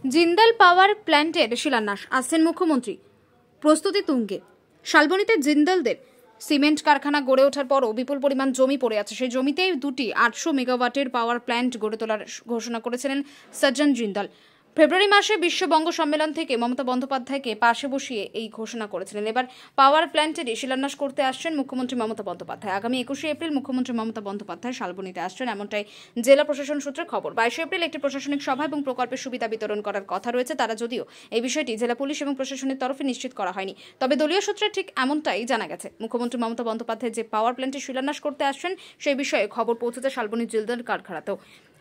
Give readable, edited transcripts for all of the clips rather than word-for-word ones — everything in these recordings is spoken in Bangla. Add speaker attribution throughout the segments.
Speaker 1: জিন্দাল পাওয়ার প্ল্যান্টের শিলান্যাস আসছেন মুখ্যমন্ত্রী। প্রস্তুতি তুঙ্গে। শালবনীতে জিন্দালদের সিমেন্ট কারখানা গড়ে ওঠার পরও বিপুল পরিমাণ জমি পড়ে আছে। সেই জমিতেই দুটি 800 মেগাওয়াটের পাওয়ার প্ল্যান্ট গড়ে তোলার ঘোষণা করেছিলেন সজ্জন জিন্দাল। ফেব্রুয়ারি মাসে বিশ্ব বঙ্গ সম্মেলন থেকে মমতা বন্দ্যোপাধ্যায়কে পাশে বসিয়ে এই ঘোষণা করেছিলেন। এবার পাওয়ার প্ল্যান্টেরই শিলান্যাস করতে আসছেন মুখ্যমন্ত্রী মমতা বন্দ্যোপাধ্যায়। আগামী 21শে এপ্রিল মুখ্যমন্ত্রী মমতা বন্দ্যোপাধ্যায় শালবনীতে আসছেন, এমনটাই জেলা প্রশাসন সূত্রে খবর। 22শে এপ্রিল একটি প্রশাসনিক সভা এবং প্রকল্পের সুবিধা বিতরণ করার কথা রয়েছে। তারা যদিও এই বিষয়টি জেলা পুলিশ এবং প্রশাসনের তরফে নিশ্চিত করা হয়নি, তবে দলীয় সূত্রে ঠিক এমনটাই জানা গেছে। মুখ্যমন্ত্রী মমতা বন্দ্যোপাধ্যায় যে পাওয়ার প্ল্যান্টের শিলান্যাস করতে আসছেন সেই বিষয়ে খবর পৌঁছেছে শালবনী জিন্দাল কারখানাতেও।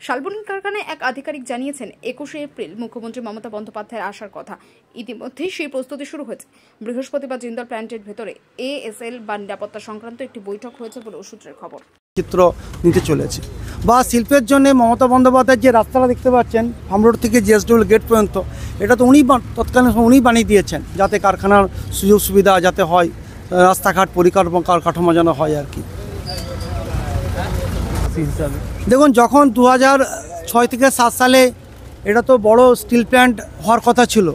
Speaker 1: শালবনী কারখানায় এক আধিকারিক জানিয়েছেন 21শে এপ্রিল মুখ্যমন্ত্রী মমতা বন্দ্যোপাধ্যায়ের আসার কথা। ইতিমধ্যেই সেই প্রস্তুতি শুরু হয়েছে। বৃহস্পতিবার জিন্দাল প্ল্যান্টের ভেতরে ASL বা নিরাপত্তা সংক্রান্ত একটি বৈঠক হয়েছে বলে সূত্রের খবর।
Speaker 2: চিত্র নিতে চলেছে বা শিল্পের জন্য মমতা বন্দ্যোপাধ্যায়ের যে রাস্তাটা দেখতে পাচ্ছেন ফার্মরোড থেকে JSW গেট পর্যন্ত, এটা তো তৎকালীন উনি বানিয়ে দিয়েছেন যাতে কারখানার সুযোগ সুবিধা যাতে হয়, রাস্তাঘাট পরিকাঠামো কাঠামো যেন হয় আর কি। দেখুন, যখন 2006 থেকে 7 সালে এটা তো বড় স্টিল প্ল্যান্ট হওয়ার কথা ছিল,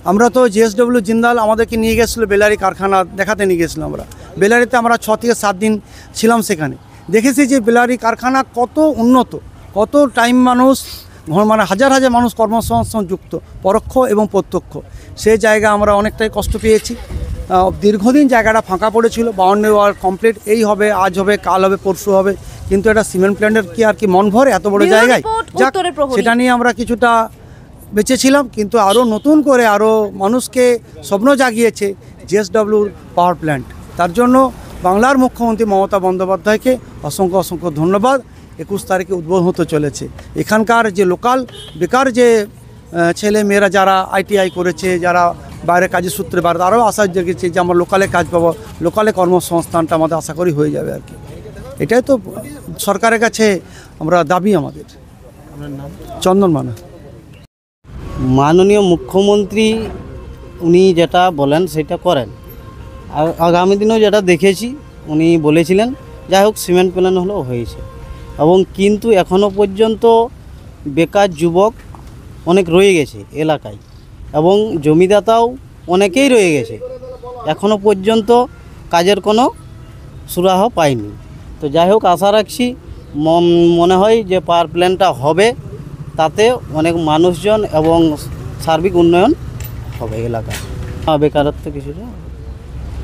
Speaker 2: আমরা তো JSW জিন্দাল আমাদেরকে নিয়ে গেছিলো বেলারি কারখানা দেখাতে নিয়ে গেছিলাম। আমরা বেলারিতে আমরা 6 থেকে 7 দিন ছিলাম, সেখানে দেখেছি যে বেলারি কারখানা কত উন্নত, কত টাইম মানুষ মানে হাজার হাজার মানুষ কর্মসংস্থান যুক্ত, পরোক্ষ এবং প্রত্যক্ষ। সেই জায়গা আমরা অনেকটাই কষ্ট পেয়েছি। দীর্ঘদিন জায়গাটা ফাঁকা পড়েছিল, বাউন্ডারি ওয়াল কমপ্লিট, এই হবে, আজ হবে, কাল হবে, পরশু হবে, কিন্তু এটা সিমেন্ট প্ল্যান্টের কি আর কি মন ভরে এত বড় জায়গায়? যাক, সেটা নিয়ে আমরা কিছুটা বেঁচেছিলাম, কিন্তু আরও নতুন করে আরও মানুষকে স্বপ্ন জাগিয়েছে JSW পাওয়ার প্ল্যান্ট। তার জন্য বাংলার মুখ্যমন্ত্রী মমতা বন্দ্যোপাধ্যায়কে অসংখ্য অসংখ্য ধন্যবাদ। 21 তারিখে উদ্বোধন হতে চলেছে। এখানকার যে লোকাল বেকার যে ছেলে মেয়েরা যারা ITI করেছে, যারা বাইরে কাজের সূত্রে বাইরে, তারাও আশা জেগেছে যে আমরা লোকালে কাজ পাবো, লোকালে কর্মসংস্থানটা আমাদের আশা করি হয়ে যাবে আর কি। এটাই তো সরকারের কাছে আমরা দাবি আমাদের। চন্দন মানা।
Speaker 3: মাননীয় মুখ্যমন্ত্রী উনি যেটা বলেন সেটা করেন। আর আগামী দিনেও যেটা দেখেছি উনি বলেছিলেন, যাই হোক সিমেন্ট প্ল্যান্ট হলেও হয়েছে, এবং কিন্তু এখনও পর্যন্ত বেকার যুবক অনেক রয়ে গেছে এলাকায়, এবং জমিদাতাও অনেকেই রয়ে গেছে, এখনও পর্যন্ত কাজের কোনো সুরাহ পায়নি। তো যাই হোক, আশা রাখছি মনে হয় যে পাওয়ার প্ল্যান্টটা হবে, তাতে অনেক মানুষজন এবং সার্বিক উন্নয়ন হবে এলাকায়। বেকারত্ব কিছুটা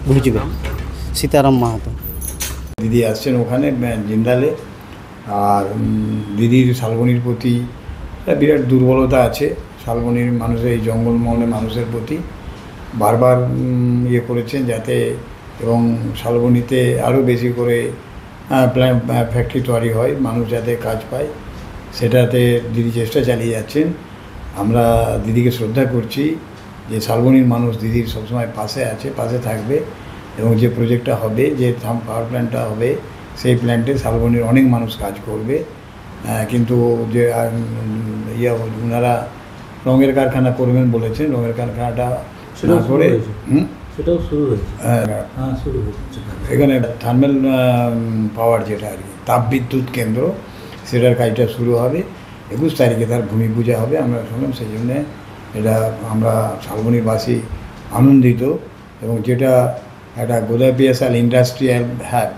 Speaker 3: বুঝবে। সীতারাম মাহাতো
Speaker 4: দিদি আসছেন ওখানে জিন্দালে, আর দিদির শালবনীর প্রতি বিরাট দুর্বলতা আছে। শালবনীর মানুষের, এই জঙ্গলমহলে মানুষের প্রতি বারবার ইয়ে করেছেন যাতে, এবং শালবনীতে আরও বেশি করে ফ্যাক্টরি তৈরি হয়, মানুষ যাতে কাজ পায়, সেটাতে দিদি চেষ্টা চালিয়ে যাচ্ছেন। আমরা দিদিকে শ্রদ্ধা করছি যে শালবনীর মানুষ দিদির সবসময় পাশে আছে, পাশে থাকবে, এবং যে প্রজেক্টটা হবে, যে পাওয়ার প্ল্যান্টটা হবে, সেই প্ল্যান্টে শালবনীর অনেক মানুষ কাজ করবে। কিন্তু যে ওনারা রঙের কারখানা করবেন বলেছেন, রঙের কারখানাটা না করে
Speaker 3: সেটাও শুরু হয়েছে।
Speaker 4: এখানে থার্মাল পাওয়ার যেটা আর কি তাপবিদ্যুৎ কেন্দ্র, সেটার কাজটা শুরু হবে। 21 তারিখে তার ভূমি পূজা হবে আমরা শুনলাম। সেই জন্যে এটা আমরা শালবনীবাসী আনন্দিত, এবং যেটা একটা গোদাপিয়াশাল ইন্ডাস্ট্রিয়াল হ্যাব,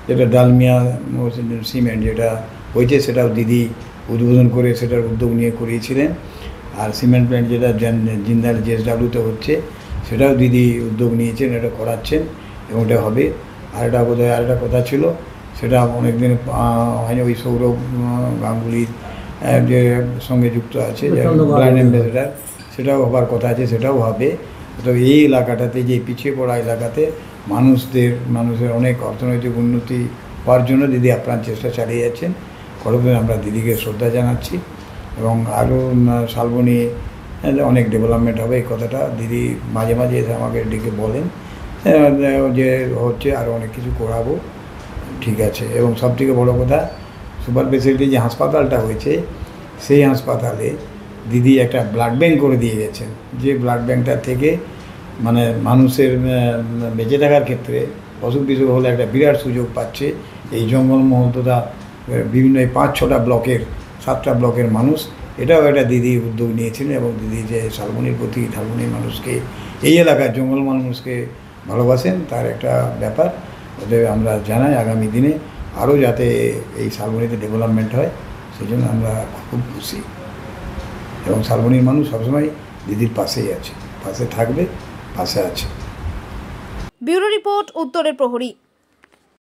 Speaker 4: যেটা ডালমিয়া সিমেন্ট যেটা হয়েছে, সেটাও দিদি উদ্বোধন করে সেটার উদ্যোগ নিয়ে করিয়েছিলেন। আর সিমেন্ট প্ল্যান্ট যেটা জিন্দাল JSWতে হচ্ছে, সেটাও দিদি উদ্যোগ নিয়েছেন, এটা করাচ্ছেন, এবং এটা হবে। আর এটা বোধহয় আরেকটা কথা ছিল, সেটা অনেকদিন হয়নি, ওই সৌরভ গাঙ্গুলির যে সঙ্গে যুক্ত আছে, যে ব্র্যান্ড অ্যাম্বাসেডার, সেটাও হবার কথা আছে, সেটাও হবে। তো এই এলাকাটাতে, যে পিছিয়ে পড়া এলাকাতে মানুষের অনেক অর্থনৈতিক উন্নতি হওয়ার জন্য দিদি আপ্রাণ চেষ্টা চালিয়ে যাচ্ছেন। করবেন, আমরা দিদিকে শ্রদ্ধা জানাচ্ছি, এবং আরও শালবনী অনেক ডেভেলপমেন্ট হবে, এই কথাটা দিদি মাঝে মাঝে এসে আমাকে ডেকে বলেন যে হচ্ছে, আরও অনেক কিছু করাবো, ঠিক আছে। এবং সবথেকে বড়ো কথা, সুপার স্পেশালিটি যে হাসপাতালটা হয়েছে, সেই হাসপাতালে দিদি একটা ব্লাড ব্যাঙ্ক করে দিয়ে গেছেন, যে ব্লাড ব্যাঙ্কটা থেকে মানে মানুষের বেঁচে থাকার ক্ষেত্রে অসুখ বিসুখ হলে একটা বিরাট সুযোগ পাচ্ছে। এই জঙ্গলমহল তথা বিভিন্ন 5-6টা ব্লকের 7টা ব্লকের মানুষ এটাও একটা দিদি উদ্যোগ নিয়েছিলেন এবং দিদি যে শালবনির প্রতি শালবনির মানুষকে এই এলাকার জঙ্গল মানুষকে ভালোবাসেন তার একটা ব্যাপার। ওদের আমরা জানাই আগামী দিনে আরও যাতে এই শালবনিতে ডেভেলপমেন্ট হয় সেই জন্য আমরা খুব খুশি এবং শালবনির মানুষ সবসময় দিদির পাশেই আছে, পাশে থাকবে, পাশে আছে।
Speaker 1: ব্যুরো রিপোর্ট, উত্তরের প্রহরী।